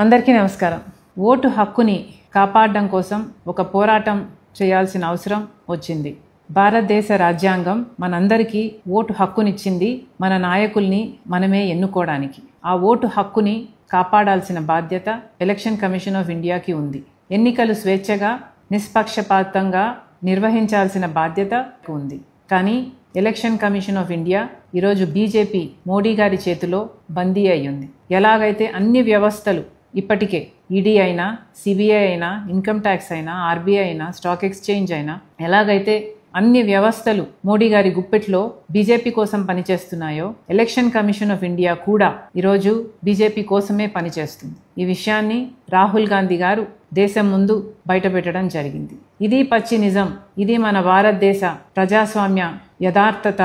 అందరికీ నమస్కారం. ఓటు హక్కుని కాపాడడం కోసం ఒక పోరాటం చేయాల్సిన అవసరం వచ్చింది. భారతదేశ రాజ్యాంగం మనందరికీ ఓటు హక్కునిచ్చింది, మన నాయకుల్ని మనమే ఎన్నుకోవడానికి. ఆ ఓటు హక్కుని కాపాడాల్సిన బాధ్యత ఎలక్షన్ కమిషన్ ఆఫ్ ఇండియాకి ఉంది. ఎన్నికలు స్వేచ్ఛగా నిష్పక్షపాతంగా నిర్వహించాల్సిన బాధ్యత ఉంది. కానీ ఎలక్షన్ కమిషన్ ఆఫ్ ఇండియా ఈరోజు బీజేపీ మోడీ గారి చేతిలో బందీ అయ్యింది. ఎలాగైతే అన్ని వ్యవస్థలు ఇప్పటికే ఈడీ అయినా, సిబిఐ అయినా, ఇన్కమ్ ట్యాక్స్ అయినా, ఆర్బీఐ అయినా, స్టాక్ ఎక్స్చేంజ్ అయినా, ఎలాగైతే అన్ని వ్యవస్థలు మోడీ గారి గుప్పెట్లో బీజేపీ కోసం పనిచేస్తున్నాయో, ఎలక్షన్ కమిషన్ ఆఫ్ ఇండియా కూడా ఈరోజు బీజేపీ కోసమే పనిచేస్తుంది. ఈ విషయాన్ని రాహుల్ గాంధీ గారు దేశం ముందు బయటపెట్టడం జరిగింది. ఇది పచ్చి నిజం, ఇది మన భారతదేశ ప్రజాస్వామ్య యథార్థత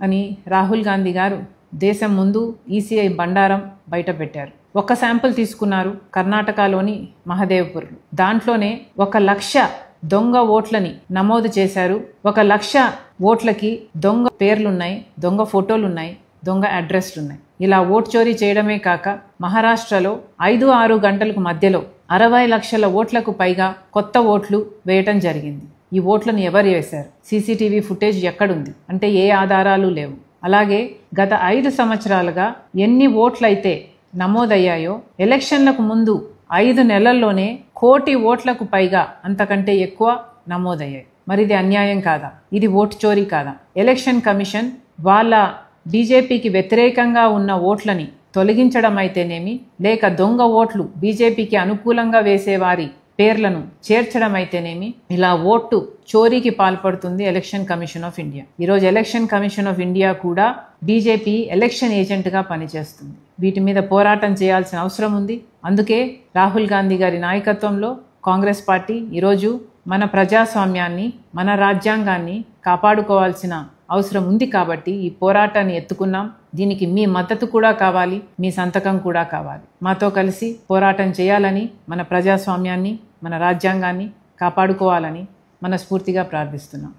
అని రాహుల్ గాంధీ గారు దేశం ముందు ఈసీఐ బండారం బయటపెట్టారు. ఒక శాంపుల్ తీసుకున్నారు, కర్ణాటకలోని మహదేవ్పూర్లో. దాంట్లోనే 1,00,000 దొంగ ఓట్లని నమోదు చేశారు. 1,00,000 ఓట్లకి దొంగ పేర్లున్నాయి, దొంగ ఫోటోలున్నాయి, దొంగ అడ్రస్లున్నాయి. ఇలా ఓట్ చోరీ చేయడమే కాక మహారాష్ట్రలో 5-6 గంటలకు మధ్యలో 60 లక్షల ఓట్లకు పైగా కొత్త ఓట్లు వేయటం జరిగింది. ఈ ఓట్లను ఎవరు వేశారు? సీసీటీవీ ఫుటేజ్ ఎక్కడుంది అంటే ఏ ఆధారాలు లేవు. అలాగే గత 5 సంవత్సరాలుగా ఎన్ని ఓట్లయితే నమోదయ్యాయో, ఎలక్షన్లకు ముందు 5 నెలల్లోనే 1 కోటి ఓట్లకు పైగా అంతకంటే ఎక్కువ నమోదయ్యాయి. మరి ఇది అన్యాయం కాదా? ఇది ఓటు చోరీ కాదా? ఎలక్షన్ కమిషన్ వాళ్ళ బీజేపీకి వ్యతిరేకంగా ఉన్న ఓట్లని తొలగించడం అయితేనేమి, లేక దొంగ ఓట్లు బీజేపీకి అనుకూలంగా వేసేవారి పేర్లను చేర్చడం అయితేనేమి, ఇలా ఓటు చోరీకి పాల్పడుతుంది ఎలక్షన్ కమిషన్ ఆఫ్ ఇండియా. ఈరోజు ఎలక్షన్ కమిషన్ ఆఫ్ ఇండియా కూడా బీజేపీ ఎలక్షన్ ఏజెంట్గా పనిచేస్తుంది. వీటి మీద పోరాటం చేయాల్సిన అవసరం ఉంది. అందుకే రాహుల్ గాంధీ గారి నాయకత్వంలో కాంగ్రెస్ పార్టీ ఈరోజు మన ప్రజాస్వామ్యాన్ని, మన రాజ్యాంగాన్ని కాపాడుకోవాల్సిన అవసరం ఉంది. కాబట్టి ఈ పోరాటాన్ని ఎత్తుకున్నాం. దీనికి మీ మద్దతు కూడా కావాలి, మీ సంతకం కూడా కావాలి. మాతో కలిసి పోరాటం చేయాలని, మన ప్రజాస్వామ్యాన్ని, మన రాజ్యాంగాన్ని కాపాడుకోవాలని మనస్ఫూర్తిగా ప్రార్థిస్తున్నాం.